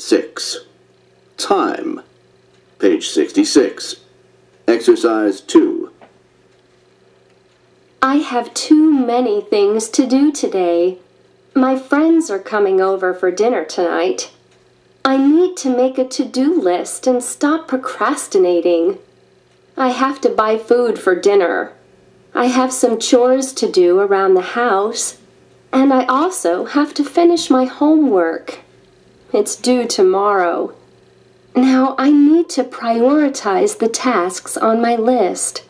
6. Time. Page 66. Exercise 2. I have too many things to do today. My friends are coming over for dinner tonight. I need to make a to-do list and stop procrastinating. I have to buy food for dinner. I have some chores to do around the house. And I also have to finish my homework. It's due tomorrow. Now I need to prioritize the tasks on my list.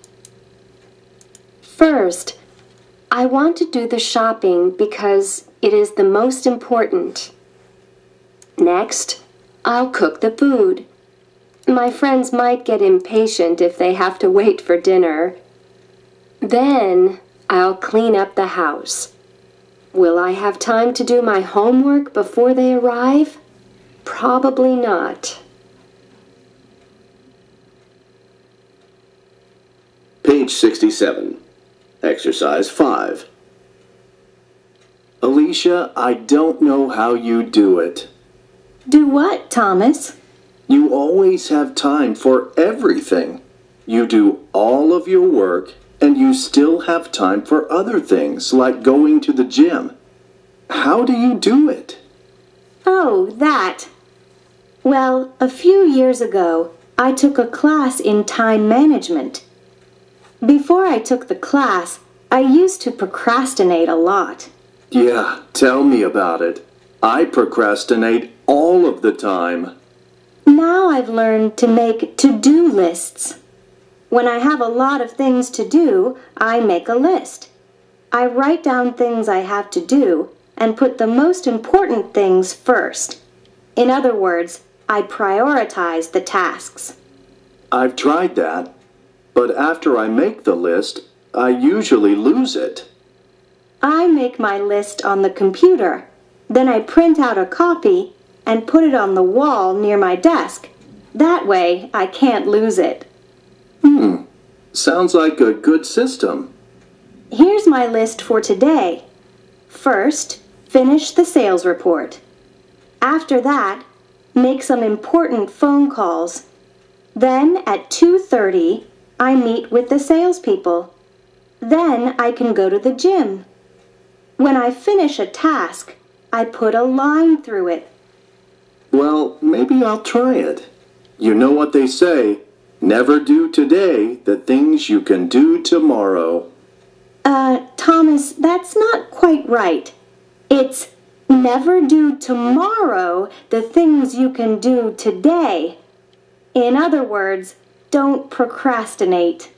First, I want to do the shopping because it is the most important. Next, I'll cook the food. My friends might get impatient if they have to wait for dinner. Then, I'll clean up the house. Will I have time to do my homework before they arrive? Probably not. Page 67. Exercise 5. Alicia, I don't know how you do it. Do what, Thomas? You always have time for everything. You do all of your work, and you still have time for other things, like going to the gym. How do you do it? Oh, that. Well, a few years ago, I took a class in time management. Before I took the class, I used to procrastinate a lot. Yeah, tell me about it. I procrastinate all of the time. Now I've learned to make to-do lists. When I have a lot of things to do, I make a list. I write down things I have to do and put the most important things first. In other words, I prioritize the tasks. I've tried that, but after I make the list, I usually lose it. I make my list on the computer. Then I print out a copy and put it on the wall near my desk. That way, I can't lose it. Sounds like a good system. Here's my list for today. First, finish the sales report. After that, make some important phone calls. Then at 2:30, I meet with the salespeople. Then I can go to the gym. When I finish a task, I put a line through it. Well, maybe I'll try it. You know what they say, never do today the things you can do tomorrow. Thomas, that's not quite right. It's never do tomorrow the things you can do today. In other words, don't procrastinate.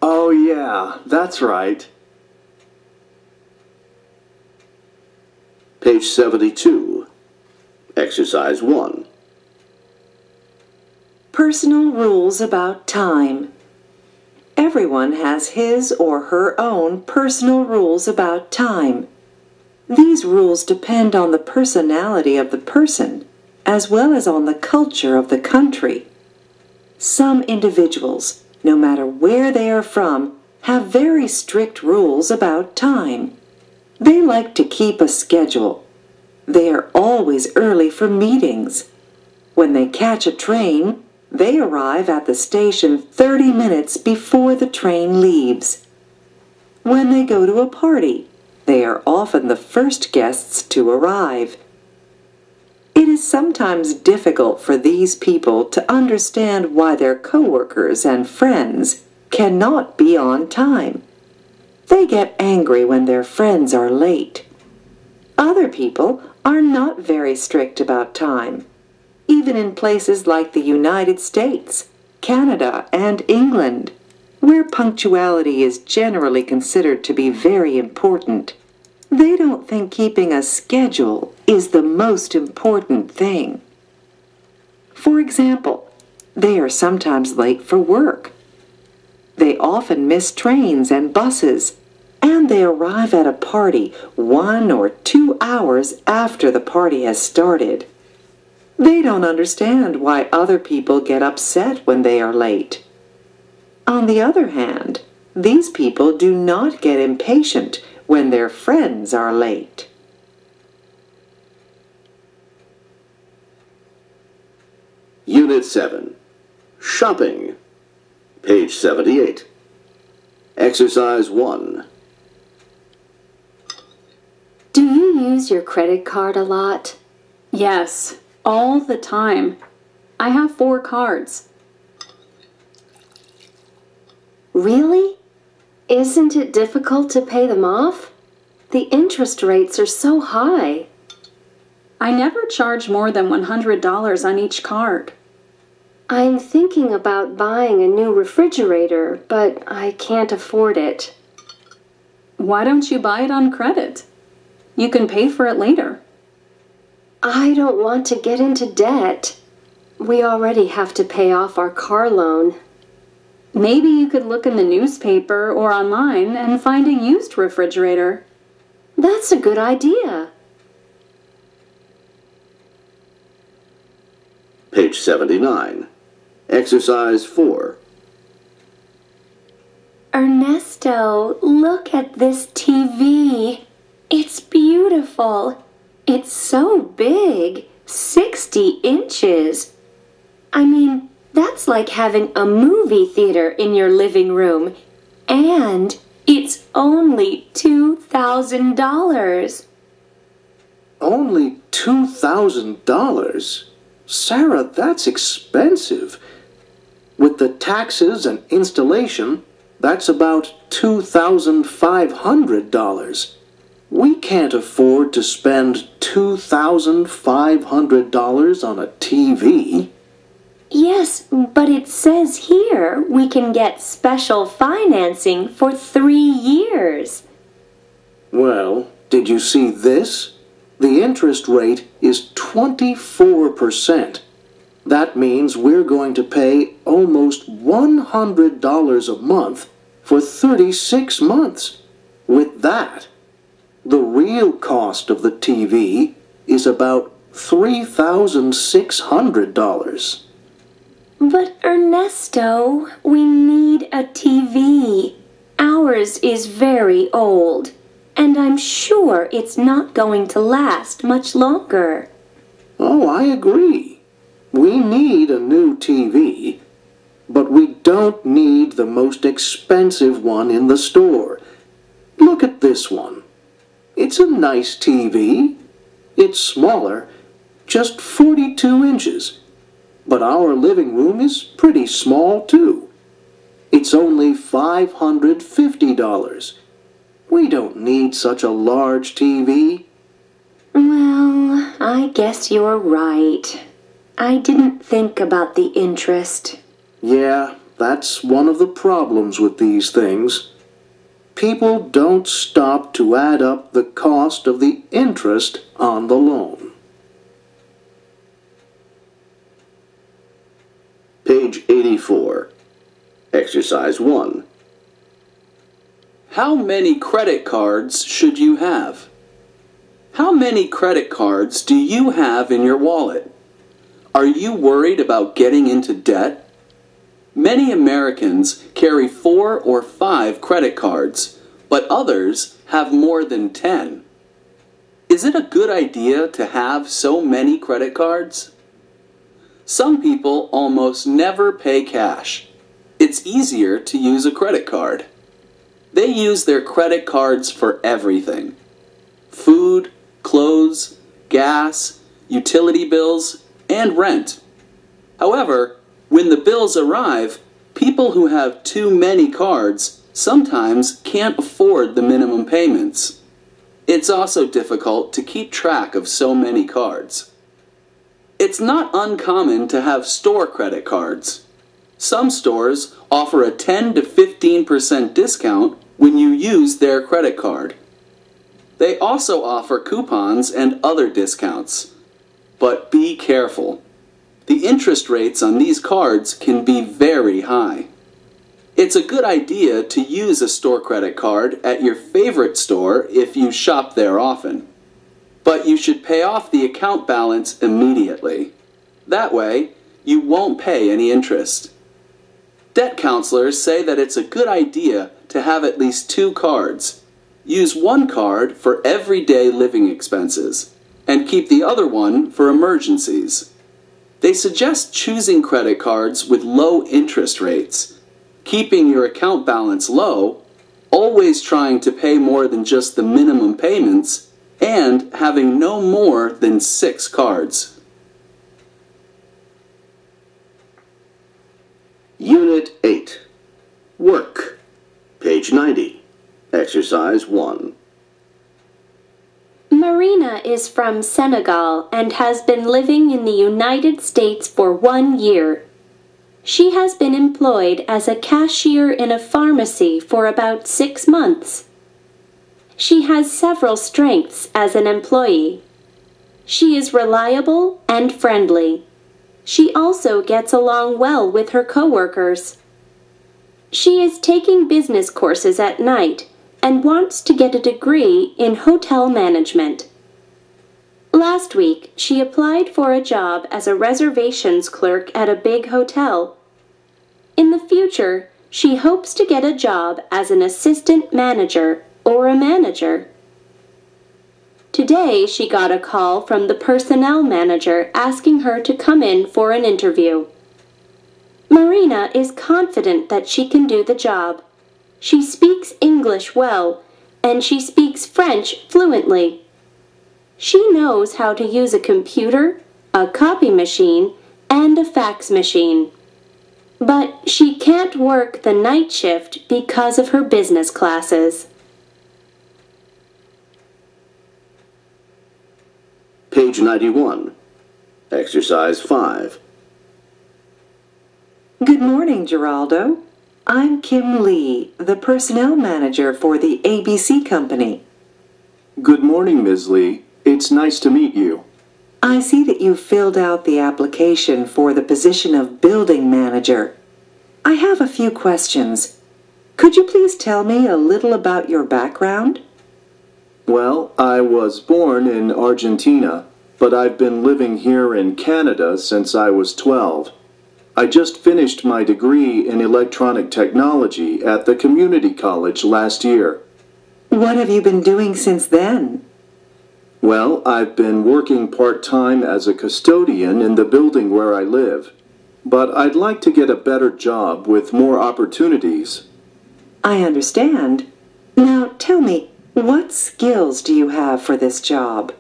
Oh yeah, that's right. Page 72. Exercise 1. Personal rules about time. Everyone has his or her own personal rules about time. These rules depend on the personality of the person, as well as on the culture of the country. Some individuals, no matter where they are from, have very strict rules about time. They like to keep a schedule. They are always early for meetings. When they catch a train, they arrive at the station 30 minutes before the train leaves. When they go to a party, they are often the first guests to arrive. It is sometimes difficult for these people to understand why their coworkers and friends cannot be on time. They get angry when their friends are late. Other people are not very strict about time. Even in places like the United States, Canada, and England, where punctuality is generally considered to be very important, they don't think keeping a schedule is the most important thing. For example, they are sometimes late for work. They often miss trains and buses, and they arrive at a party 1 or 2 hours after the party has started. They don't understand why other people get upset when they are late. On the other hand, these people do not get impatient when their friends are late. Unit 7. Shopping. Page 78. Exercise 1. Do you use your credit card a lot? Yes, all the time. I have 4 cards. Really? Isn't it difficult to pay them off? The interest rates are so high. I never charge more than $100 on each card. I'm thinking about buying a new refrigerator, but I can't afford it. Why don't you buy it on credit? You can pay for it later. I don't want to get into debt. We already have to pay off our car loan. Maybe you could look in the newspaper or online and find a used refrigerator. That's a good idea. Page 79. Exercise 4. Ernesto, look at this TV. It's beautiful. It's so big, 60 inches. I mean, that's like having a movie theater in your living room. And it's only $2,000. Only $2,000? Sarah, that's expensive. With the taxes and installation, that's about $2,500. We can't afford to spend $2,500 on a TV. Yes, but it says here we can get special financing for 3 years. Well, did you see this? The interest rate is 24%. That means we're going to pay almost $100 a month for 36 months. With that, the real cost of the TV is about $3,600. But Ernesto, we need a TV. Ours is very old, and I'm sure it's not going to last much longer. Oh, I agree. We need a new TV, but we don't need the most expensive one in the store. Look at this one. It's a nice TV. It's smaller, just 42 inches. But our living room is pretty small, too. It's only $550. We don't need such a large TV. Well, I guess you're right. I didn't think about the interest. Yeah, that's one of the problems with these things. People don't stop to add up the cost of the interest on the loan. Page 84. Exercise 1. How many credit cards should you have? How many credit cards do you have in your wallet? Are you worried about getting into debt? Many Americans carry 4 or 5 credit cards, but others have more than 10. Is it a good idea to have so many credit cards? Some people almost never pay cash. It's easier to use a credit card. They use their credit cards for everything: food, clothes, gas, utility bills, and rent. However, when the bills arrive, people who have too many cards sometimes can't afford the minimum payments. It's also difficult to keep track of so many cards. It's not uncommon to have store credit cards. Some stores offer a 10 to 15% discount when you use their credit card. They also offer coupons and other discounts. But be careful. The interest rates on these cards can be very high. It's a good idea to use a store credit card at your favorite store if you shop there often. But you should pay off the account balance immediately. That way, you won't pay any interest. Debt counselors say that it's a good idea to have at least 2 cards. Use one card for everyday living expenses, and keep the other one for emergencies. They suggest choosing credit cards with low interest rates, keeping your account balance low, always trying to pay more than just the minimum payments, and having no more than 6 cards. Unit 8. Work. Page 90. Exercise 1. Marina is from Senegal and has been living in the United States for 1 year. She has been employed as a cashier in a pharmacy for about 6 months. She has several strengths as an employee. She is reliable and friendly. She also gets along well with her coworkers. She is taking business courses at night and wants to get a degree in hotel management. Last week, she applied for a job as a reservations clerk at a big hotel. In the future, she hopes to get a job as an assistant manager or a manager. Today, she got a call from the personnel manager asking her to come in for an interview. Marina is confident that she can do the job. She speaks English well, and she speaks French fluently. She knows how to use a computer, a copy machine, and a fax machine. But she can't work the night shift because of her business classes. Page 91. Exercise 5. Good morning, Geraldo. I'm Kim Lee, the personnel manager for the ABC Company. Good morning, Ms. Lee. It's nice to meet you. I see that you filled out the application for the position of building manager. I have a few questions. Could you please tell me a little about your background? Well, I was born in Argentina, but I've been living here in Canada since I was 12. I just finished my degree in electronic technology at the community college last year. What have you been doing since then? Well, I've been working part-time as a custodian in the building where I live, but I'd like to get a better job with more opportunities. I understand. Now tell me, what skills do you have for this job?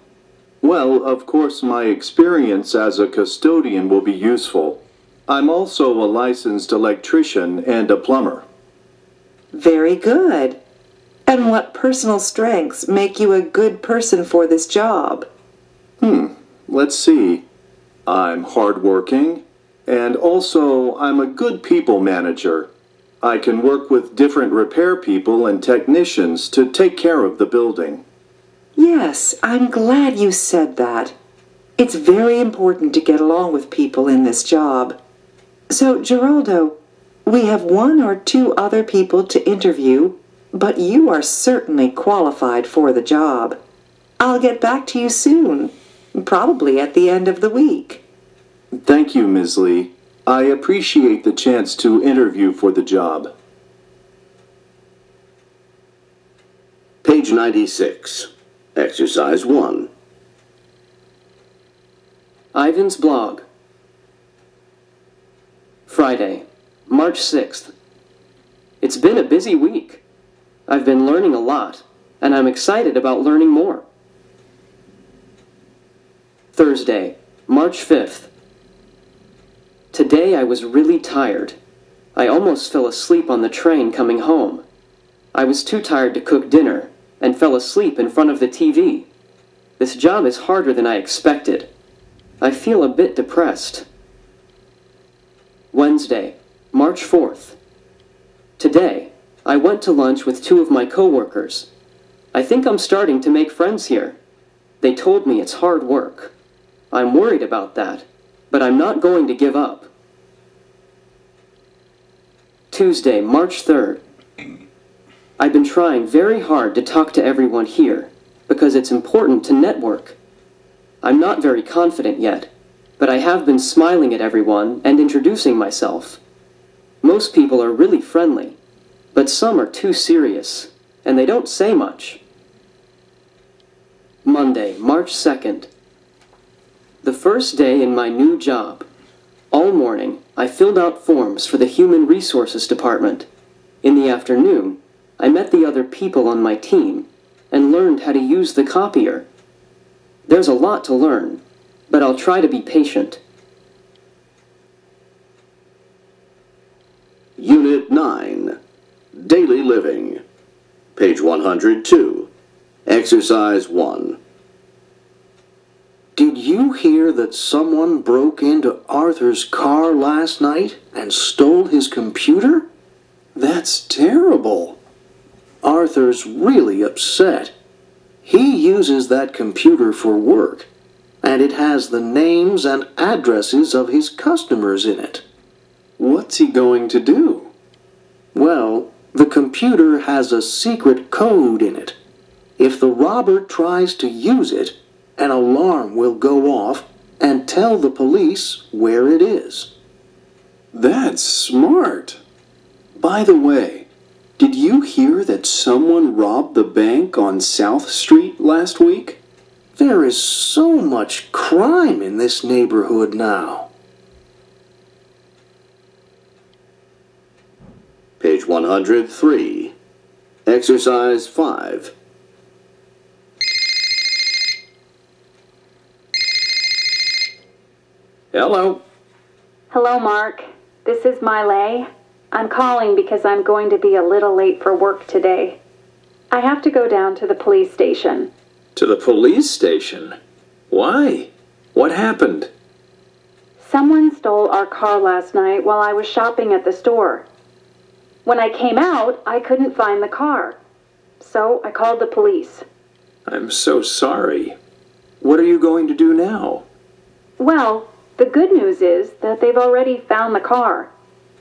Well, of course, my experience as a custodian will be useful. I'm also a licensed electrician and a plumber. Very good. And what personal strengths make you a good person for this job? Let's see. I'm hardworking, and also I'm a good people manager. I can work with different repair people and technicians to take care of the building. Yes, I'm glad you said that. It's very important to get along with people in this job. So, Geraldo, we have 1 or 2 other people to interview, but you are certainly qualified for the job. I'll get back to you soon, probably at the end of the week. Thank you, Ms. Lee. I appreciate the chance to interview for the job. Page 96. Exercise 1. Ivan's blog. Friday, March 6th. It's been a busy week. I've been learning a lot, and I'm excited about learning more. Thursday, March 5th. Today I was really tired. I almost fell asleep on the train coming home. I was too tired to cook dinner and fell asleep in front of the TV. This job is harder than I expected. I feel a bit depressed. Wednesday, March 4th. Today, I went to lunch with 2 of my coworkers. I think I'm starting to make friends here. They told me it's hard work. I'm worried about that, but I'm not going to give up. Tuesday, March 3rd. I've been trying very hard to talk to everyone here, because it's important to network. I'm not very confident yet, but I have been smiling at everyone and introducing myself. Most people are really friendly, but some are too serious, and they don't say much. Monday, March 2nd. The first day in my new job, All morning, I filled out forms for the Human Resources Department. In the afternoon, I met the other people on my team and learned how to use the copier. There's a lot to learn, but I'll try to be patient. Unit 9. Daily Living. Page 102. Exercise 1. Did you hear that someone broke into Arthur's car last night and stole his computer? That's terrible. Arthur's really upset. He uses that computer for work, and it has the names and addresses of his customers in it. What's he going to do? Well, the computer has a secret code in it. If the robber tries to use it, an alarm will go off and tell the police where it is. That's smart. By the way, did you hear that someone robbed the bank on South Street last week? There is so much crime in this neighborhood now. Page 103. Exercise 5. Hello. Hello, Mark. This is Miley. I'm calling because I'm going to be a little late for work today. I have to go down to the police station. To the police station? Why? What happened? Someone stole our car last night while I was shopping at the store. When I came out, I couldn't find the car. So I called the police. I'm so sorry. What are you going to do now? Well, the good news is that they've already found the car.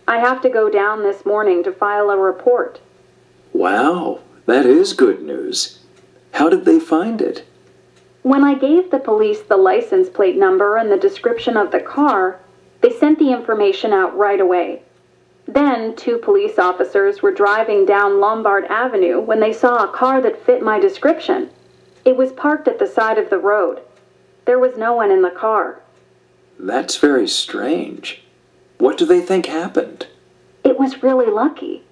I have to go down this morning to file a report. Wow, that is good news. How did they find it? When I gave the police the license plate number and the description of the car, they sent the information out right away. Then 2 police officers were driving down Lombard Avenue when they saw a car that fit my description. It was parked at the side of the road. There was no one in the car. That's very strange. What do they think happened? It was really lucky.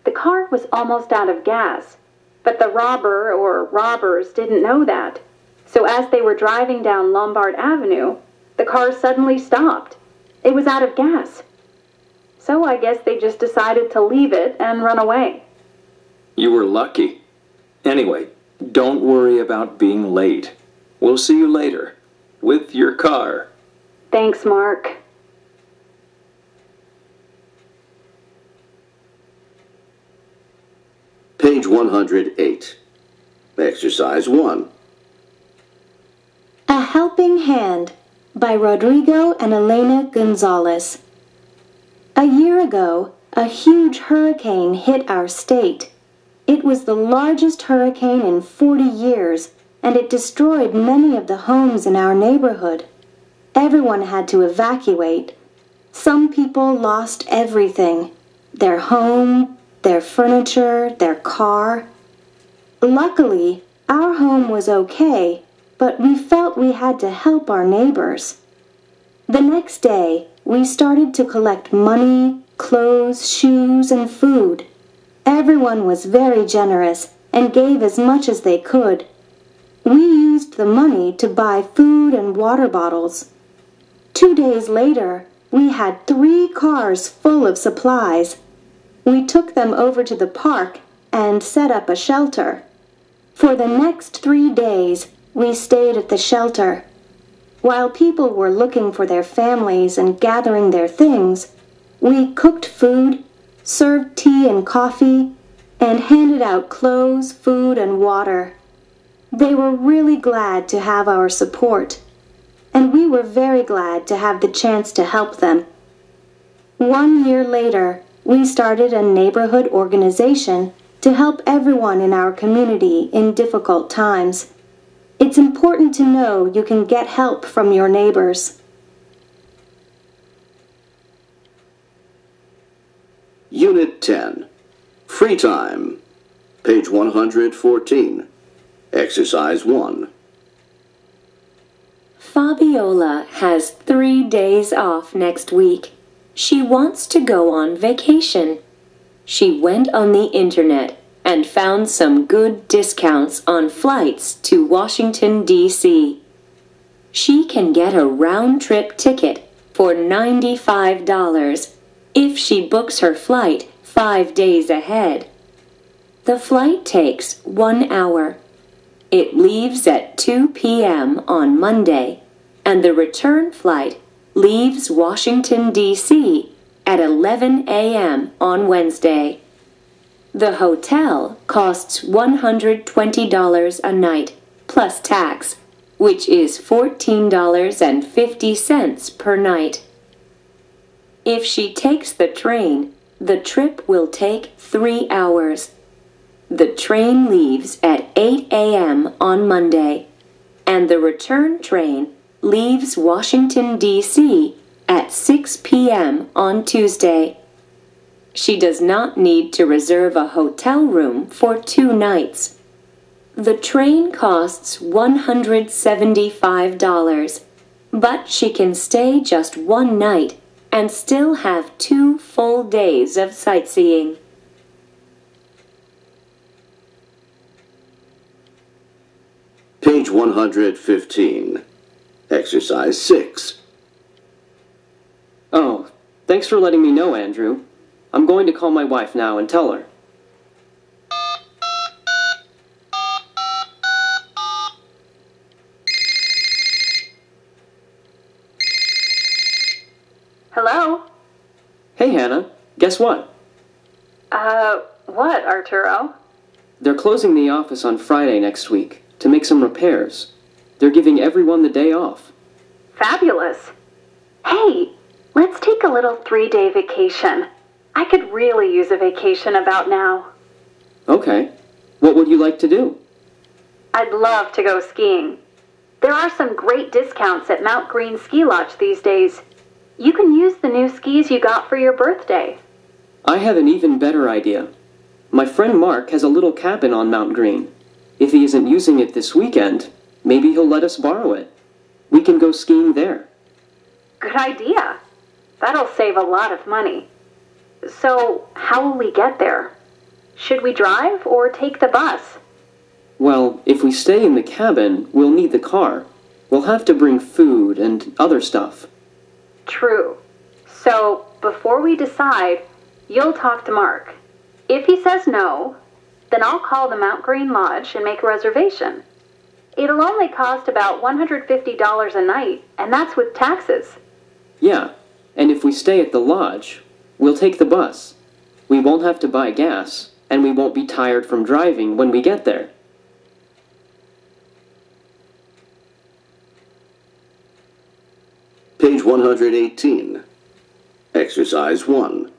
The car was almost out of gas, but the robber or robbers didn't know that. So as they were driving down Lombard Avenue, the car suddenly stopped. It was out of gas. So I guess they just decided to leave it and run away. You were lucky. Anyway, don't worry about being late. We'll see you later. With your car. Thanks, Mark. Page 108. Exercise 1. A Helping Hand by Rodrigo and Elena Gonzalez. A year ago, a huge hurricane hit our state. It was the largest hurricane in 40 years, and it destroyed many of the homes in our neighborhood. Everyone had to evacuate. Some people lost everything: their home, their furniture, their car. Luckily, our home was okay, but we felt we had to help our neighbors. The next day, we started to collect money, clothes, shoes, and food. Everyone was very generous and gave as much as they could. We used the money to buy food and water bottles. 2 days later, we had 3 cars full of supplies. We took them over to the park and set up a shelter. For the next 3 days, we stayed at the shelter. While people were looking for their families and gathering their things, we cooked food, served tea and coffee, and handed out clothes, food, and water. They were really glad to have our support, and we were very glad to have the chance to help them. 1 year later, we started a neighborhood organization to help everyone in our community in difficult times. It's important to know you can get help from your neighbors. Unit 10. Free Time. Page 114. Exercise 1. Fabiola has 3 days off next week. She wants to go on vacation. She went on the internet and found some good discounts on flights to Washington, D.C. She can get a round-trip ticket for $95 if she books her flight 5 days ahead. The flight takes 1 hour. It leaves at 2 p.m. on Monday, and the return flight leaves Washington, D.C. at 11 a.m. on Wednesday. The hotel costs $120 a night, plus tax, which is $14.50 per night. If she takes the train, the trip will take 3 hours. The train leaves at 8 a.m. on Monday, and the return train leaves Washington, D.C. at 6 p.m. on Tuesday. She does not need to reserve a hotel room for 2 nights. The train costs $175, but she can stay just 1 night and still have 2 full days of sightseeing. Page 115. Exercise 6. Oh, thanks for letting me know, Andrew. I'm going to call my wife now and tell her. Hello? Hey, Hannah. Guess what? What, Arturo? They're closing the office on Friday next week to make some repairs. They're giving everyone the day off. Fabulous. Hey, let's take a little 3-day vacation. I could really use a vacation about now. Okay. What would you like to do? I'd love to go skiing. There are some great discounts at Mount Green Ski Lodge these days. You can use the new skis you got for your birthday. I have an even better idea. My friend Mark has a little cabin on Mount Green. If he isn't using it this weekend, maybe he'll let us borrow it. We can go skiing there. Good idea. That'll save a lot of money. So, how will we get there? Should we drive or take the bus? Well, if we stay in the cabin, we'll need the car. We'll have to bring food and other stuff. True. So, before we decide, you'll talk to Mark. If he says no, then I'll call the Mount Green Lodge and make a reservation. It'll only cost about $150 a night, and that's with taxes. Yeah, and if we stay at the lodge, we'll take the bus. We won't have to buy gas, and we won't be tired from driving when we get there. Page 118. Exercise 1.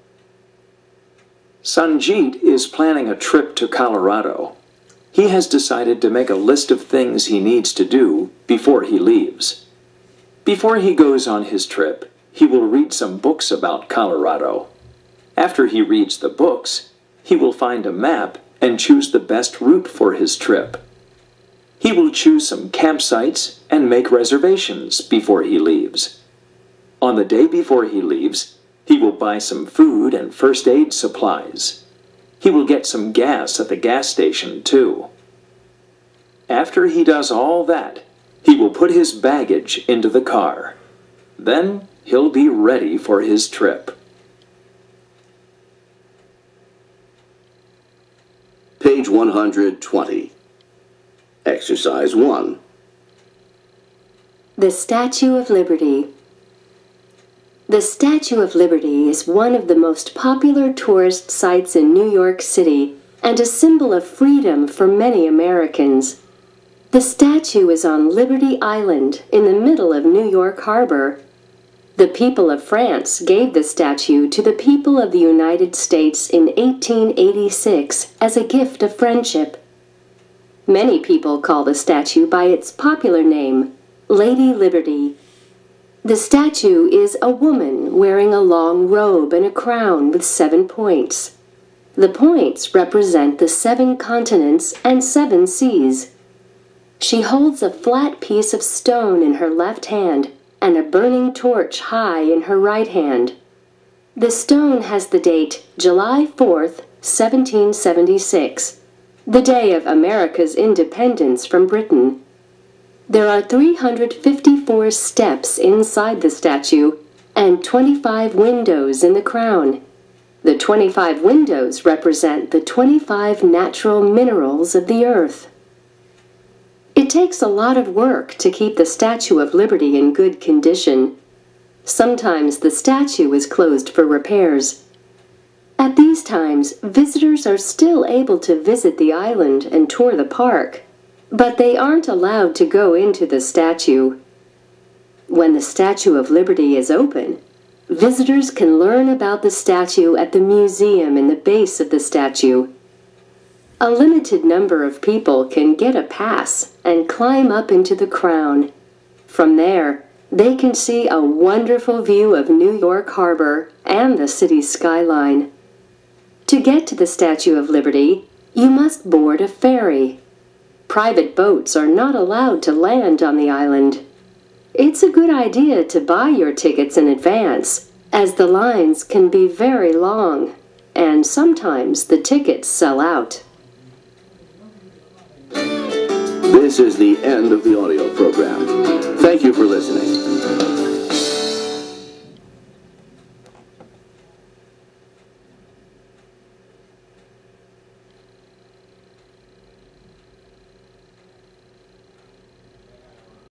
Sanjeet is planning a trip to Colorado. He has decided to make a list of things he needs to do before he leaves. Before he goes on his trip, he will read some books about Colorado. After he reads the books, he will find a map and choose the best route for his trip. He will choose some campsites and make reservations before he leaves. On the day before he leaves, he will buy some food and first aid supplies. He will get some gas at the gas station, too. After he does all that, he will put his baggage into the car. Then he'll be ready for his trip. Page 120. Exercise 1. The Statue of Liberty. The Statue of Liberty is one of the most popular tourist sites in New York City and a symbol of freedom for many Americans. The statue is on Liberty Island in the middle of New York Harbor. The people of France gave the statue to the people of the United States in 1886 as a gift of friendship. Many people call the statue by its popular name, Lady Liberty. The statue is a woman wearing a long robe and a crown with 7 points. The points represent the 7 continents and 7 seas. She holds a flat piece of stone in her left hand and a burning torch high in her right hand. The stone has the date July 4th, 1776, the day of America's independence from Britain. There are 354 steps inside the statue and 25 windows in the crown. The 25 windows represent the 25 natural minerals of the earth. It takes a lot of work to keep the Statue of Liberty in good condition. Sometimes the statue is closed for repairs. At these times, visitors are still able to visit the island and tour the park, but they aren't allowed to go into the statue. When the Statue of Liberty is open, visitors can learn about the statue at the museum in the base of the statue. A limited number of people can get a pass and climb up into the crown. From there, they can see a wonderful view of New York Harbor and the city's skyline. To get to the Statue of Liberty, you must board a ferry. Private boats are not allowed to land on the island. It's a good idea to buy your tickets in advance, as the lines can be very long, and sometimes the tickets sell out. This is the end of the audio program. Thank you for listening.